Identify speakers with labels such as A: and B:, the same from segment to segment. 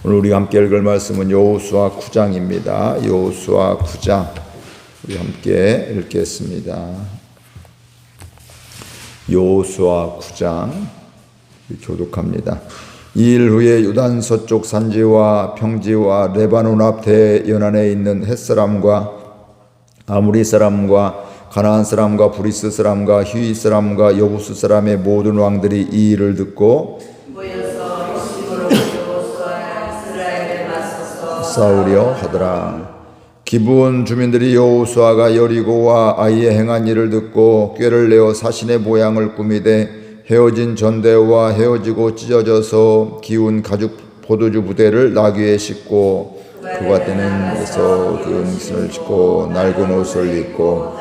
A: 오늘 우리가 함께 읽을 말씀은 여호수아 9장입니다. 여호수아 9장 우리 함께 읽겠습니다. 여호수아 9장 교독합니다. 이 일 후에 유단 서쪽 산지와 평지와 레바논 앞 대연안에 있는 헷사람과 아무리 사람과 가나안 사람과 브리스 사람과 휘 사람과 여부스 사람의 모든 왕들이 이 일을 듣고 싸우려 하더라. 기브온 주민들이 여호수아가 여리고와 아이에 행한 일을 듣고 꾀를 내어 사신의 모양을 꾸미되 헤어진 전대와 헤어지고 찢어져서 기운 가죽 포도주 부대를 나귀에 싣고 그가 뛰는 데서 그것을 싣고 낡은 옷을 입고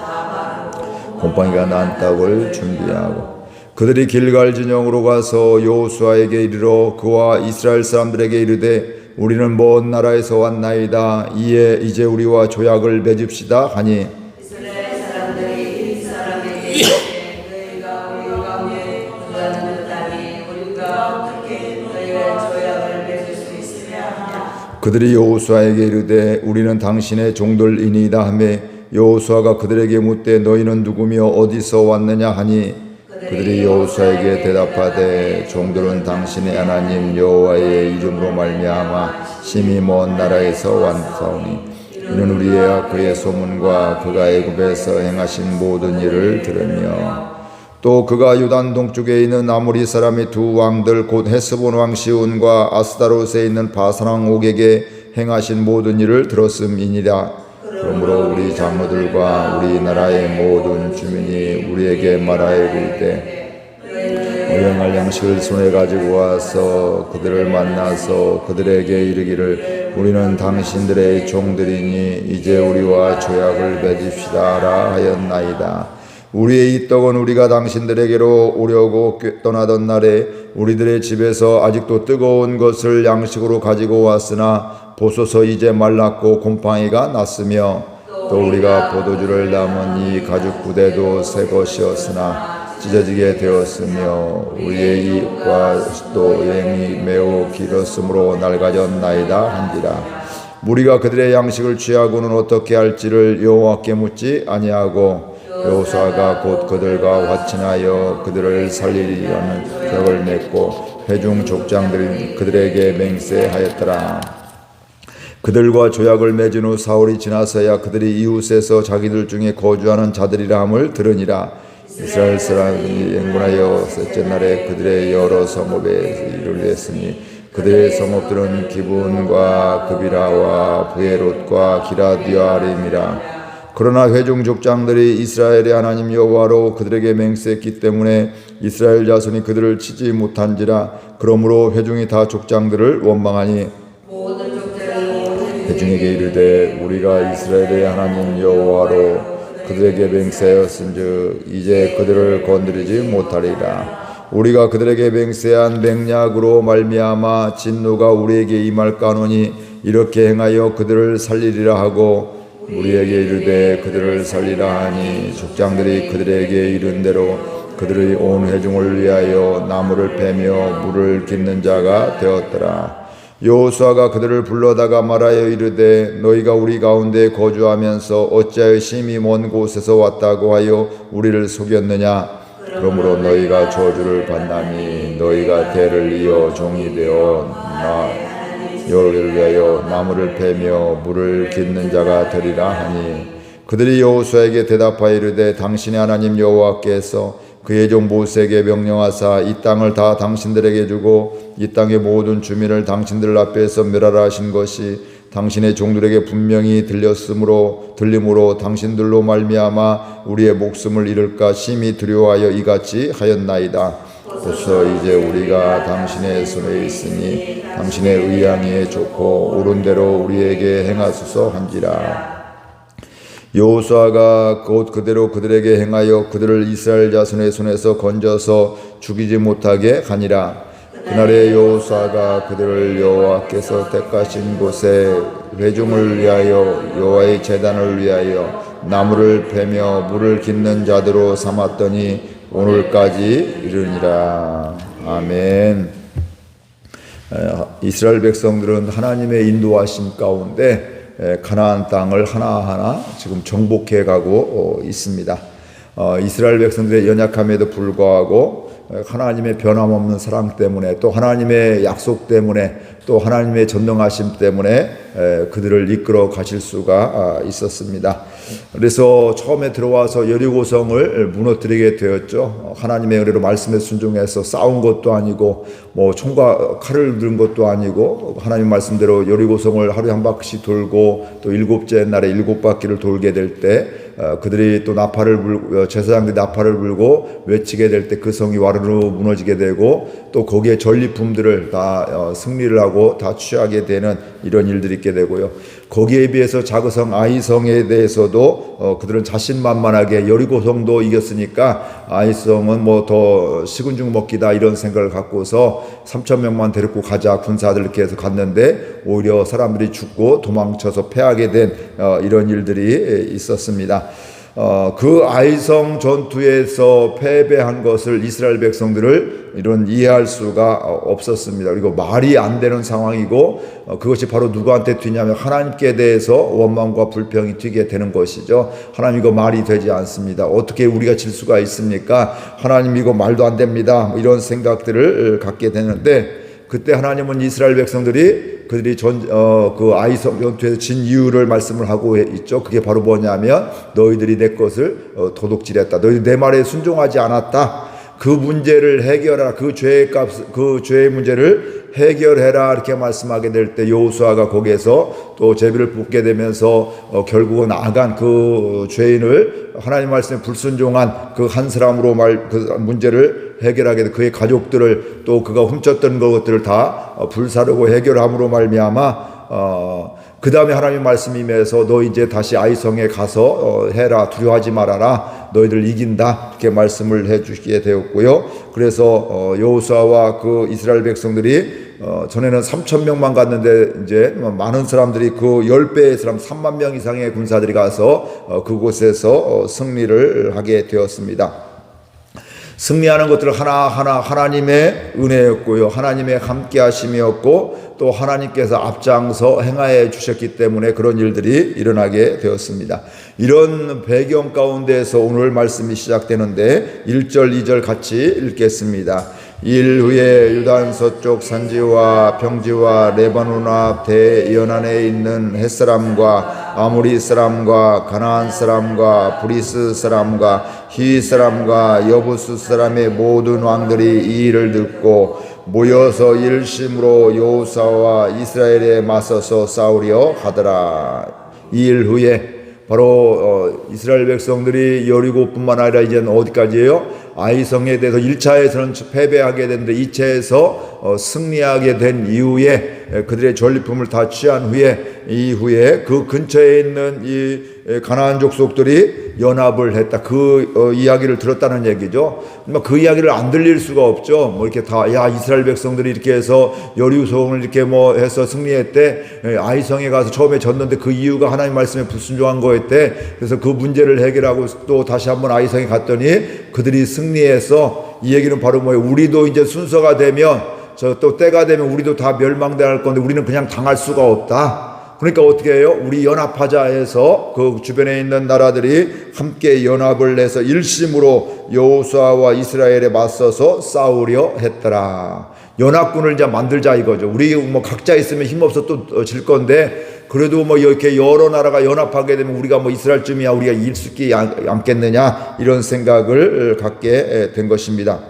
A: 곰팡이가 난 떡을 준비하고 그들이 길갈 진영으로 가서 여호수아에게 이르러 그와 이스라엘 사람들에게 이르되 우리는 먼 나라에서 왔나이다. 이에 이제 우리와 조약을 맺읍시다 하니
B: 이스라엘 사람들이 이 사람에게 이르되 너희가 우리 가운데 거주하는 듯하니 우리가 어떻게 너희와 조약을 맺을 수 있으랴 하냐.
A: 그들이 여호수아에게 이르되 우리는 당신의 종들이니이다 하며 여호수아가 그들에게 묻되 너희는 누구며 어디서 왔느냐 하니 그들이 여호수아에게 대답하되 종들은 당신의 하나님 여호와의 이름으로 말미암아 심히 먼 나라에서 왔사오니 이는 우리의 그의 소문과 그가 애굽에서 행하신 모든 일을 들으며 또 그가 유단 동쪽에 있는 아모리 사람의 두 왕들 곧 헤스본 왕 시온과 아스다롯에 있는 바산 왕 옥에게 행하신 모든 일을 들었음이니라. 그러므로 우리 장로들과 우리나라의 모든 주민이 우리에게 말하여 이르되 여행할 양식을 손에 가지고 와서 그들을 만나서 그들에게 이르기를 우리는 당신들의 종들이니 이제 우리와 조약을 맺읍시다라 하였나이다. 우리의 이 떡은 우리가 당신들에게로 오려고 떠나던 날에 우리들의 집에서 아직도 뜨거운 것을 양식으로 가지고 왔으나 보소서 이제 말랐고 곰팡이가 났으며 또 우리가 포도주를 담은 이 가죽 부대도 새 것이었으나 찢어지게 되었으며 우리의 이과 또 여행이 매우 길었으므로 낡아졌나이다 한지라. 우리가 그들의 양식을 취하고는 어떻게 할지를 여호와께 묻지 아니하고 여호수아가 곧 그들과 화친하여 그들을 살리려는 벽을 맺고 회중 족장들이 그들에게 맹세하였더라. 그들과 조약을 맺은 후 사흘이 지나서야 그들이 이웃에서 자기들 중에 거주하는 자들이라 함을 들으니라. 이스라엘 사람이 행군하여 셋째 날에 그들의 여러 성읍에 이르렀으니 그들의 성읍들은 기브온과 그비라와 부에롯과 기라디아림이라. 그러나 회중 족장들이 이스라엘의 하나님 여호와로 그들에게 맹세했기 때문에 이스라엘 자손이 그들을 치지 못한지라. 그러므로 회중이 다 족장들을 원망하니 회중에게 이르되 우리가 이스라엘의 하나님 여호와로 그들에게 맹세하였은즉 이제 그들을 건드리지 못하리라. 우리가 그들에게 맹세한 맹약으로 말미암아 진노가 우리에게 임할까노니 이렇게 행하여 그들을 살리리라 하고 우리에게 이르되 그들을 살리라 하니 족장들이 그들에게 이른 대로 그들의 온 회중을 위하여 나무를 베며 물을 깃는 자가 되었더라. 여호수아가 그들을 불러다가 말하여 이르되 너희가 우리 가운데 거주하면서 어찌하여 심히 먼 곳에서 왔다고 하여 우리를 속였느냐. 그러므로 너희가 저주를 받나니 너희가 대를 이어 종이 되어 여호와를 위하여 나무를 베며 물을 깃는 자가 되리라 하니 그들이 여호수아에게 대답하여 이르되 당신의 하나님 여호와께서 그의 종 모세에게 명령하사 이 땅을 다 당신들에게 주고 이 땅의 모든 주민을 당신들 앞에서 멸하라 하신 것이 당신의 종들에게 분명히 들림으로 당신들로 말미암아 우리의 목숨을 잃을까 심히 두려워하여 이같이 하였나이다. 보소 이제 우리가 당신의 손에 있으니 당신의 의향에 좋고 옳은 대로 우리에게 행하소서 한지라. 여호수아가 곧 그대로 그들에게 행하여 그들을 이스라엘 자손의 손에서 건져서 죽이지 못하게 하니라. 그날에 여호수아가 그들을 여호와께서 택하신 곳에 회중을 위하여 여호와의 제단을 위하여 나무를 베며 물을 깃는 자들로 삼았더니 오늘까지 이르니라. 아멘. 이스라엘 백성들은 하나님의 인도하심 가운데 가나안 땅을 하나하나 지금 정복해 가고 있습니다. 이스라엘 백성들의 연약함에도 불구하고 하나님의 변함없는 사랑 때문에 또 하나님의 약속 때문에 또 하나님의 전능하심 때문에 그들을 이끌어 가실 수가 있었습니다. 그래서 처음에 들어와서 여리고성을 무너뜨리게 되었죠. 하나님의 은혜로 말씀에 순종해서 싸운 것도 아니고 뭐 총과 칼을 든 것도 아니고 하나님 말씀대로 여리고성을 하루에 한 바퀴씩 돌고 또 일곱째 날에 7바퀴를 돌게 될 때 그들이 또 나팔을 불고 제사장들이 나팔을 불고 외치게 될 때 그 성이 와르르 무너지게 되고 또 거기에 전리품들을 다 승리를 하고 다 취하게 되는 이런 일들이 있게 되고요. 거기에 비해서 자그성 아이성에 대해서도 그들은 자신만만하게 여리고성도 이겼으니까 아이성은 뭐 더 식은죽 먹기다 이런 생각을 갖고서 3,000명만 데리고 가자 군사들 이렇게 해서 갔는데 오히려 사람들이 죽고 도망쳐서 패하게 된 이런 일들이 있었습니다. 그 아이성 전투에서 패배한 것을 이스라엘 백성들을 이런 이해할 수가 없었습니다. 그리고 말이 안 되는 상황이고 그것이 바로 누구한테 튀냐면 하나님께 대해서 원망과 불평이 튀게 되는 것이죠. 하나님 이거 말이 되지 않습니다. 어떻게 우리가 질 수가 있습니까? 하나님 이거 말도 안 됩니다. 뭐 이런 생각들을 갖게 되는데 그때 하나님은 이스라엘 백성들이 그들이 그 아이성 전투에서 진 이유를 말씀을 하고 있죠. 그게 바로 뭐냐면 너희들이 내 것을 도둑질했다. 너희들 내 말에 순종하지 않았다. 그 문제를 해결하라. 그 죄의 문제를 해결해라. 이렇게 말씀하게 될 때 여호수아가 거기에서 또 제비를 뽑게 되면서 결국은 아간 그 죄인을 하나님 말씀에 불순종한 그 한 사람으로 그 문제를 해결하게 돼 그의 가족들을 또 그가 훔쳤던 것들을 다 불사르고 해결함으로 말미암아 그 다음에 하나님 말씀이 임해서 너 이제 다시 아이성에 가서 해라. 두려워하지 말아라. 너희들 이긴다. 이렇게 말씀을 해주시게 되었고요. 그래서 여호수아와 그 이스라엘 백성들이 전에는 3,000명만 갔는데 이제 많은 사람들이 그 10배의 사람 3만 명 이상의 군사들이 가서 그곳에서 승리를 하게 되었습니다. 승리하는 것들을 하나하나 하나님의 은혜였고요. 하나님의 함께 하심이었고 또 하나님께서 앞장서 행하여 주셨기 때문에 그런 일들이 일어나게 되었습니다. 이런 배경 가운데에서 오늘 말씀이 시작되는데 1절 2절 같이 읽겠습니다. 일 후에 유단 서쪽 산지와 평지와 레바논 앞 대연안에 있는 햇사람과 아모리 사람과 가나안 사람과 브리스 사람과 히 사람과 여부스 사람의 모든 왕들이 이 일을 듣고 모여서 일심으로 여호수아와 이스라엘에 맞서서 싸우려 하더라. 이 일 후에 바로 이스라엘 백성들이 여리고뿐만 아니라 이제는 어디까지예요? 아이성에 대해서 1차에서는 패배하게 됐는데 2차에서 승리하게 된 이후에 그들의 전리품을 다 취한 후에 이후에 그 근처에 있는 이 가나안 족속들이 연합을 했다. 그 이야기를 들었다는 얘기죠. 그 이야기를 안 들릴 수가 없죠. 뭐 이렇게 다 야 이스라엘 백성들이 이렇게 해서 여리고성을 이렇게 뭐 해서 승리했대. 아이성에 가서 처음에 졌는데 그 이유가 하나님 말씀에 불순종한 거였대. 그래서 그 문제를 해결하고 또 다시 한번 아이성에 갔더니 그들이 승리해서 이 얘기는 바로 뭐예요? 우리도 이제 순서가 되면 또 때가 되면 우리도 다 멸망당할 건데 우리는 그냥 당할 수가 없다. 그러니까 어떻게 해요? 우리 연합하자 해서 그 주변에 있는 나라들이 함께 연합을 해서 일심으로 여호수아와 이스라엘에 맞서서 싸우려 했더라. 연합군을 이제 만들자 이거죠. 우리 뭐 각자 있으면 힘없어 또 질 건데 그래도 뭐 이렇게 여러 나라가 연합하게 되면 우리가 뭐 이스라엘쯤이야 우리가 일수기 않겠느냐 이런 생각을 갖게 된 것입니다.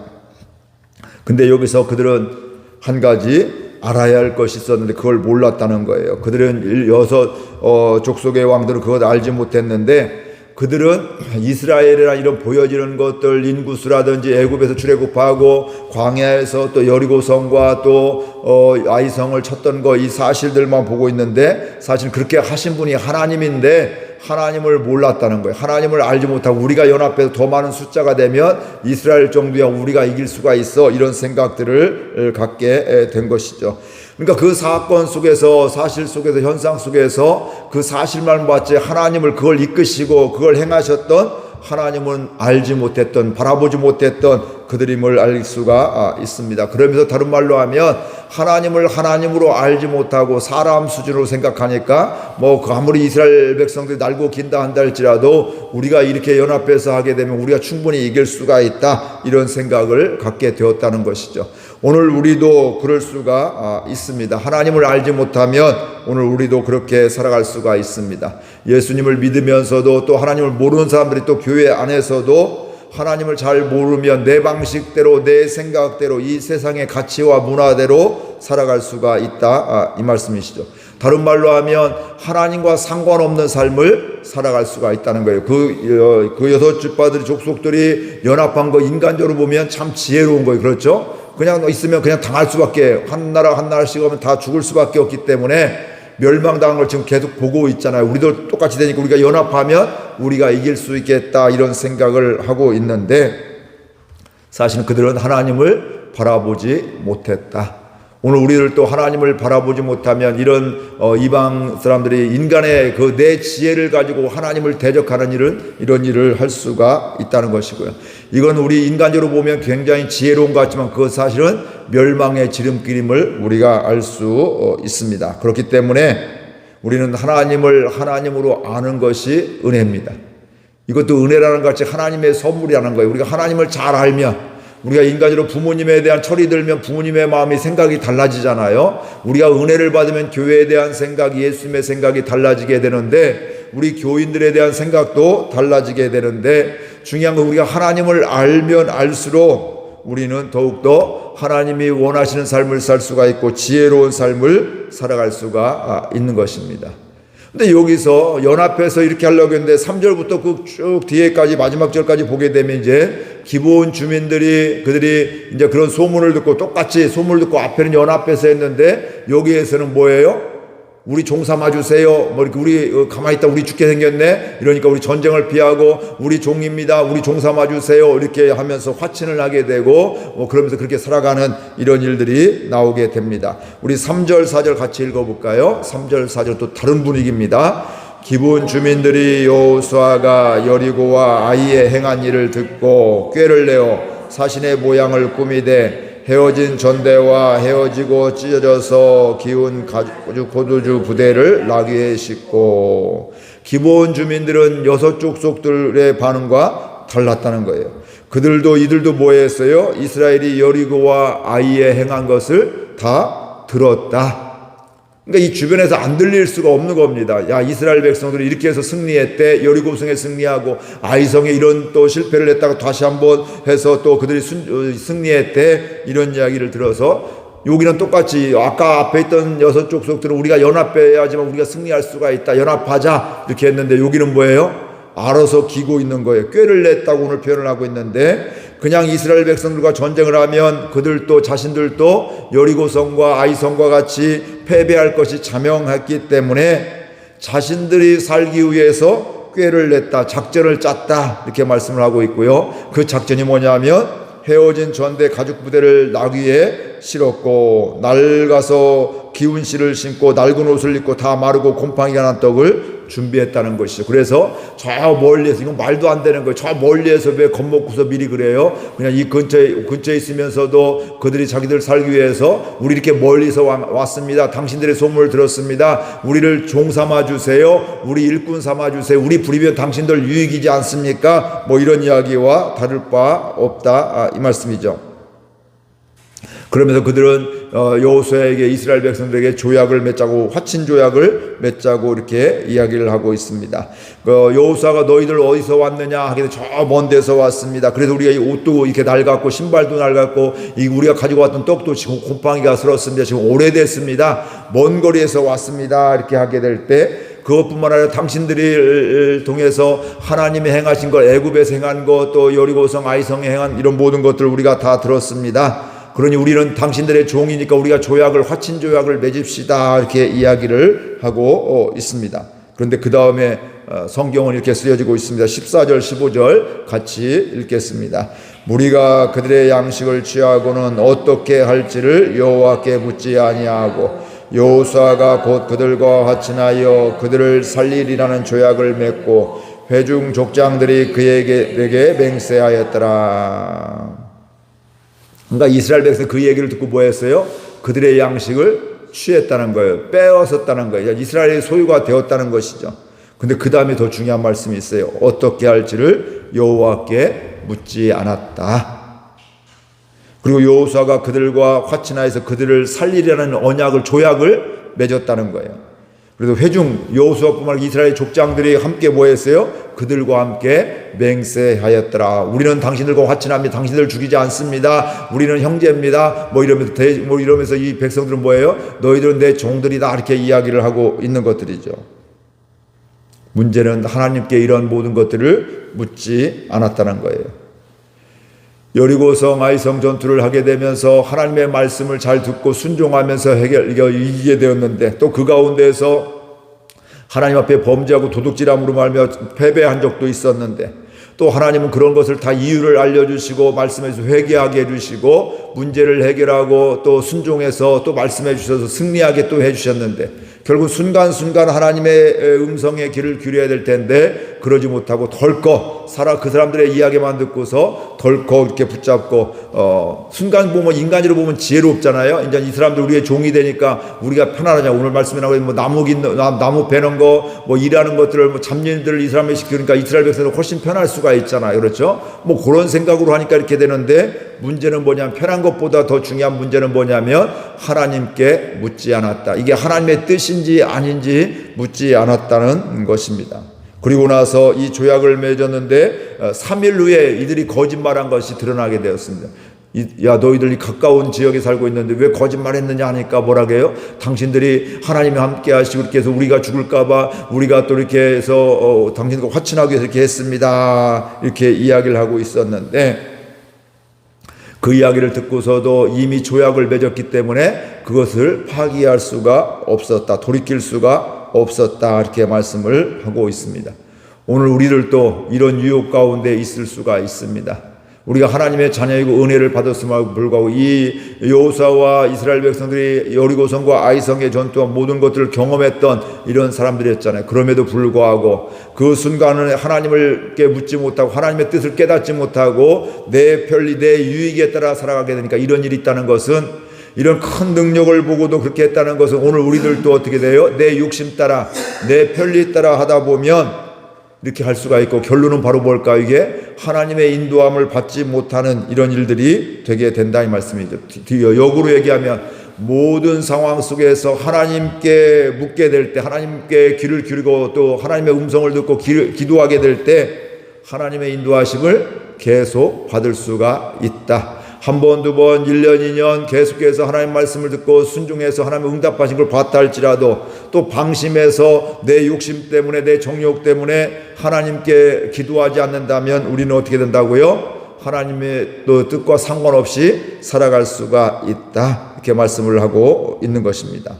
A: 근데 여기서 그들은 한 가지 알아야 할 것이 있었는데 그걸 몰랐다는 거예요. 그들은 6 족속의 왕들은 그것 알지 못했는데 그들은 이스라엘이나 이런 보여지는 것들 인구수라든지 애굽에서 출애굽하고 광야에서 또 여리고성과 또 아이성을 쳤던 거 이 사실들만 보고 있는데 사실 그렇게 하신 분이 하나님인데 하나님을 몰랐다는 거예요. 하나님을 알지 못하고 우리가 연합해서 더 많은 숫자가 되면 이스라엘 정도야 우리가 이길 수가 있어 이런 생각들을 갖게 된 것이죠. 그러니까 그 사건 속에서 사실 속에서 현상 속에서 그 사실만 봤지 하나님을 그걸 이끄시고 그걸 행하셨던 하나님은 알지 못했던, 바라보지 못했던 그들임을 알 수가 있습니다. 그러면서 다른 말로 하면 하나님을 하나님으로 알지 못하고 사람 수준으로 생각하니까 뭐 아무리 이스라엘 백성들이 날고 긴다 한다 할지라도 우리가 이렇게 연합해서 하게 되면 우리가 충분히 이길 수가 있다, 이런 생각을 갖게 되었다는 것이죠. 오늘 우리도 그럴 수가 있습니다. 하나님을 알지 못하면 오늘 우리도 그렇게 살아갈 수가 있습니다. 예수님을 믿으면서도 또 하나님을 모르는 사람들이 또 교회 안에서도 하나님을 잘 모르면 내 방식대로, 내 생각대로, 이 세상의 가치와 문화대로 살아갈 수가 있다, 이 말씀이시죠. 다른 말로 하면 하나님과 상관없는 삶을 살아갈 수가 있다는 거예요. 그 여섯 지파들의 족속들이 연합한 거 인간적으로 보면 참 지혜로운 거예요. 그렇죠? 그냥 있으면 그냥 당할 수밖에, 한 나라 한 나라씩 하면 다 죽을 수밖에 없기 때문에 멸망당한 걸 지금 계속 보고 있잖아요. 우리도 똑같이 되니까 우리가 연합하면 우리가 이길 수 있겠다, 이런 생각을 하고 있는데 사실은 그들은 하나님을 바라보지 못했다. 오늘 우리를 또 하나님을 바라보지 못하면 이런 이방 사람들이 인간의 그 내 지혜를 가지고 하나님을 대적하는 이런 일을 할 수가 있다는 것이고요. 이건 우리 인간적으로 보면 굉장히 지혜로운 것 같지만 그것 사실은 멸망의 지름길임을 우리가 알 수 있습니다. 그렇기 때문에 우리는 하나님을 하나님으로 아는 것이 은혜입니다. 이것도 은혜라는 것 같이 하나님의 선물이라는 거예요. 우리가 하나님을 잘 알면, 우리가 인간적으로 부모님에 대한 철이 들면 부모님의 마음이, 생각이 달라지잖아요. 우리가 은혜를 받으면 교회에 대한 생각이, 예수님의 생각이 달라지게 되는데 우리 교인들에 대한 생각도 달라지게 되는데 중요한 건 우리가 하나님을 알면 알수록 우리는 더욱더 하나님이 원하시는 삶을 살 수가 있고 지혜로운 삶을 살아갈 수가 있는 것입니다. 근데 여기서 연합해서 이렇게 하려고 했는데 3절부터 그 쭉 뒤에까지 마지막 절까지 보게 되면 이제 기브온 주민들이 그들이 이제 그런 소문을 듣고 똑같이 소문을 듣고 앞에는 연합해서 했는데 여기에서는 뭐예요? 우리 종 삼아주세요. 뭐 이렇게 우리 가만히 있다 우리 죽게 생겼네. 이러니까 우리 전쟁을 피하고 우리 종입니다. 우리 종 삼아주세요. 이렇게 하면서 화친을 하게 되고 뭐 그러면서 그렇게 살아가는 이런 일들이 나오게 됩니다. 우리 3절 4절 같이 읽어볼까요? 3절 4절 또 다른 분위기입니다. 기브온 주민들이 여호수아가 여리고와 아이에 행한 일을 듣고 꾀를 내어 사신의 모양을 꾸미되 헤어진 전대와 헤어지고 찢어져서 기운 고두주 부대를 나귀에 싣고, 기브온 주민들은 여섯 족속들의 반응과 달랐다는 거예요. 이들도 뭐 했어요? 이스라엘이 여리고와 아이에 행한 것을 다 들었다. 그러니까 이 주변에서 안 들릴 수가 없는 겁니다. 야, 이스라엘 백성들이 이렇게 해서 승리했대. 여리고성에 승리하고 아이성에 이런 또 실패를 했다가 다시 한번 해서 또 그들이 승리했대. 이런 이야기를 들어서 여기는 똑같이 아까 앞에 있던 여섯 족속들은 우리가 연합해야지만 우리가 승리할 수가 있다. 연합하자. 이렇게 했는데 여기는 뭐예요? 알아서 기고 있는 거예요. 꾀를 냈다고 오늘 표현을 하고 있는데 그냥 이스라엘 백성들과 전쟁을 하면 그들도 자신들도 여리고성과 아이성과 같이 패배할 것이 자명했기 때문에 자신들이 살기 위해서 꾀를 냈다, 작전을 짰다, 이렇게 말씀을 하고 있고요. 그 작전이 뭐냐면 헤어진 전대 가죽 부대를 나귀에 실었고 낡아서 기운 씨를 신고 낡은 옷을 입고 다 마르고 곰팡이가 난 떡을 준비했다는 것이죠. 그래서 저 멀리에서, 이건 말도 안 되는 거예요. 저 멀리에서 왜 겁먹고서 미리 그래요? 그냥 이 근처에 있으면서도 그들이 자기들 살기 위해서 우리 이렇게 멀리서 왔습니다. 당신들의 소문을 들었습니다. 우리를 종 삼아 주세요. 우리 일꾼 삼아 주세요. 우리 부리면 당신들 유익이지 않습니까? 뭐 이런 이야기와 다를 바 없다, 이 말씀이죠. 그러면서 그들은 여호수아에게, 이스라엘 백성들에게 조약을 맺자고, 화친 조약을 맺자고 이렇게 이야기를 하고 있습니다. 여호수아가 너희들 어디서 왔느냐 하게 저 먼 데서 왔습니다. 그래서 우리가 이 옷도 이렇게 낡았고 신발도 낡았고 우리가 가지고 왔던 떡도 지금 곰팡이가 슬었습니다. 지금 오래됐습니다. 먼 거리에서 왔습니다. 이렇게 하게 될 때 그것뿐만 아니라 당신들이 통해서 하나님이 행하신 것, 애굽에서 행한 것, 또 여리고성 아이성에 행한 이런 모든 것들을 우리가 다 들었습니다. 그러니 우리는 당신들의 종이니까 우리가 화친 조약을 맺읍시다, 이렇게 이야기를 하고 있습니다. 그런데 그 다음에 성경은 이렇게 쓰여지고 있습니다. 14절 15절 같이 읽겠습니다. 무리가 그들의 양식을 취하고는 어떻게 할지를 여호와께 묻지 아니하고 여호수아가 곧 그들과 화친하여 그들을 살리리라는 조약을 맺고 회중 족장들이 그에게 맹세하였더라. 그러니까 이스라엘 백성 그 얘기를 듣고 뭐 했어요? 그들의 양식을 취했다는 거예요. 빼앗았다는 거예요. 이스라엘의 소유가 되었다는 것이죠. 근데 그 다음에 더 중요한 말씀이 있어요. 어떻게 할지를 여호와께 묻지 않았다. 그리고 여호수아가 그들과 화친하여서 그들을 살리려는 언약을 조약을 맺었다는 거예요. 그래서 회중 여호수아뿐만 아니라 이스라엘 족장들이 함께 뭐 했어요? 그들과 함께 맹세하였더라. 우리는 당신들과 화친합니다. 당신들을 죽이지 않습니다. 우리는 형제입니다. 뭐 이러면서 이 백성들은 뭐예요? 너희들은 내 종들이다. 이렇게 이야기를 하고 있는 것들이죠. 문제는 하나님께 이런 모든 것들을 묻지 않았다는 거예요. 여리고성 아이성 전투를 하게 되면서 하나님의 말씀을 잘 듣고 순종하면서 이기게 되었는데 또 그 가운데에서 하나님 앞에 범죄하고 도둑질함으로 말며 패배한 적도 있었는데 또 하나님은 그런 것을 다 이유를 알려주시고 말씀해서 회개하게 해주시고 문제를 해결하고 또 순종해서 또 말씀해 주셔서 승리하게 또 해주셨는데 결국 순간순간 하나님의 음성에 귀를 기울여야 될 텐데 그러지 못하고 덜컥 그 사람들의 이야기만 듣고서 덜컥 이렇게 붙잡고 순간 보면 인간으로 보면 지혜롭잖아요. 이제 이 사람들 우리의 종이 되니까 우리가 편안하냐. 오늘 말씀에 나오는 뭐 나무 베는 거 뭐 일하는 것들을 뭐 잡일들을 이 사람에 시키니까 이스라엘 백성은 훨씬 편할 수가 있잖아요. 그렇죠? 뭐 그런 생각으로 하니까 이렇게 되는데 문제는 뭐냐면 편한 것보다 더 중요한 문제는 뭐냐면 하나님께 묻지 않았다. 이게 하나님의 뜻인지 아닌지 묻지 않았다는 것입니다. 그리고 나서 이 조약을 맺었는데 3일 후에 이들이 거짓말한 것이 드러나게 되었습니다. 야 너희들이 가까운 지역에 살고 있는데 왜 거짓말했느냐 하니까 뭐라고 해요? 당신들이 하나님이 함께 하시고 이렇게 해서 우리가 죽을까 봐 우리가 또 이렇게 해서 당신과 화친하기 위해서 이렇게 했습니다. 이렇게 이야기를 하고 있었는데 그 이야기를 듣고서도 이미 조약을 맺었기 때문에 그것을 파기할 수가 없었다. 돌이킬 수가 없었다. 이렇게 말씀을 하고 있습니다. 오늘 우리들도 이런 유혹 가운데 있을 수가 있습니다. 우리가 하나님의 자녀이고 은혜를 받았음에도 불구하고 이 여호수아와 이스라엘 백성들이 여리고성과 아이성의 전투와 모든 것들을 경험했던 이런 사람들이었잖아요. 그럼에도 불구하고 그 순간은 하나님께 묻지 못하고 하나님의 뜻을 깨닫지 못하고 내 편리 내 유익에 따라 살아가게 되니까 이런 일이 있다는 것은 이런 큰 능력을 보고도 그렇게 했다는 것은 오늘 우리들도 어떻게 돼요? 내 욕심 따라 내 편리 따라 하다 보면 이렇게 할 수가 있고 결론은 바로 뭘까? 이게 하나님의 인도함을 받지 못하는 이런 일들이 되게 된다 이 말씀이죠. 역으로 얘기하면 모든 상황 속에서 하나님께 묻게 될 때 하나님께 귀를 기울이고 또 하나님의 음성을 듣고 기도하게 될 때 하나님의 인도하심을 계속 받을 수가 있다. 한 번, 두 번, 1년, 2년 계속해서 하나님 말씀을 듣고 순종해서 하나님의 응답하신 걸 봤다 할지라도 또 방심해서 내 욕심 때문에 내 정욕 때문에 하나님께 기도하지 않는다면 우리는 어떻게 된다고요? 하나님의 또 뜻과 상관없이 살아갈 수가 있다. 이렇게 말씀을 하고 있는 것입니다.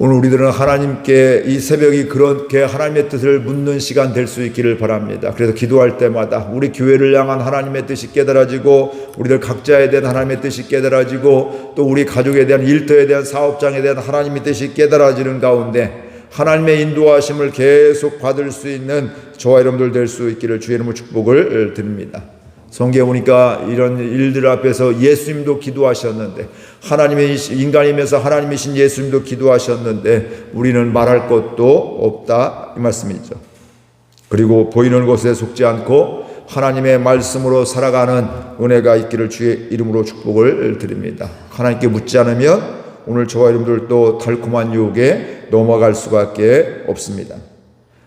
A: 오늘 우리들은 하나님께 이 새벽이 그렇게 하나님의 뜻을 묻는 시간 될 수 있기를 바랍니다. 그래서 기도할 때마다 우리 교회를 향한 하나님의 뜻이 깨달아지고 우리들 각자에 대한 하나님의 뜻이 깨달아지고 또 우리 가족에 대한 일터에 대한 사업장에 대한 하나님의 뜻이 깨달아지는 가운데 하나님의 인도하심을 계속 받을 수 있는 저와 여러분들 될 수 있기를 주의 이름으로 축복을 드립니다. 성경에 보니까 이런 일들 앞에서 예수님도 기도하셨는데 하나님의 인간이면서 하나님이신 예수님도 기도하셨는데 우리는 말할 것도 없다 이 말씀이죠. 그리고 보이는 것에 속지 않고 하나님의 말씀으로 살아가는 은혜가 있기를 주의 이름으로 축복을 드립니다. 하나님께 묻지 않으면 오늘 저와 여러분들도 달콤한 유혹에 넘어갈 수밖에 없습니다.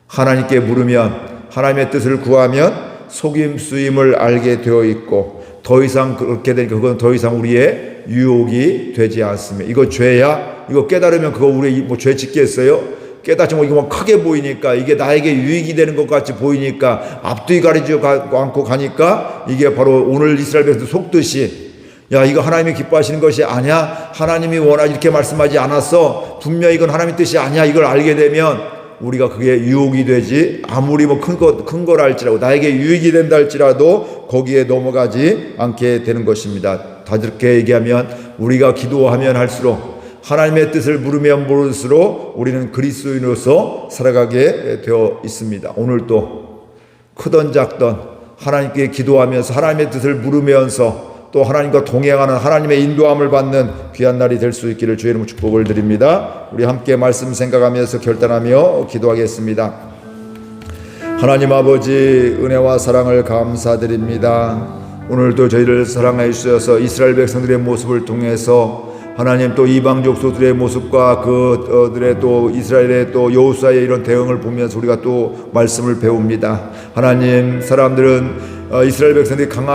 A: 하나님께 물으면 하나님의 뜻을 구하면 속임수임을 알게 되어 있고 더 이상 그렇게 되니까 그건 더 이상 우리의 유혹이 되지 않습니다. 이거 죄야? 이거 깨달으면 그거 우리 뭐 죄 짓겠어요? 깨닫지 뭐 이거 막 크게 보이니까 이게 나에게 유익이 되는 것 같이 보이니까 앞뒤 가리지 않고 가니까 이게 바로 오늘 이스라엘 백성들 속듯이 야 이거 하나님이 기뻐하시는 것이 아니야? 하나님이 원하 이렇게 말씀하지 않았어? 분명히 이건 하나님의 뜻이 아니야? 이걸 알게 되면 우리가 그게 유혹이 되지 아무리 뭐 큰 걸 할지라도 나에게 유익이 된다 할지라도 거기에 넘어가지 않게 되는 것입니다. 다들 그렇게 얘기하면 우리가 기도하면 할수록 하나님의 뜻을 물으면 물을수록 우리는 그리스도인으로서 살아가게 되어 있습니다. 오늘도 크던 작던 하나님께 기도하면서 하나님의 뜻을 물으면서 또 하나님과 동행하는 하나님의 인도함을 받는 귀한 날이 될 수 있기를 주의 이름으로 축복을 드립니다. 우리 함께 말씀 생각하면서 결단하며 기도하겠습니다. 하나님 아버지, 은혜와 사랑을 감사드립니다. 오늘도 저희를 사랑해 주셔서 이스라엘 백성들의 모습을 통해서 하나님 또 이방 족속들의 모습과 그들의 또 이스라엘의 또 여호수아의 이런 대응을 보면서 우리가 또 말씀을 배웁니다. 하나님, 사람들은 이스라엘 백성들이 강한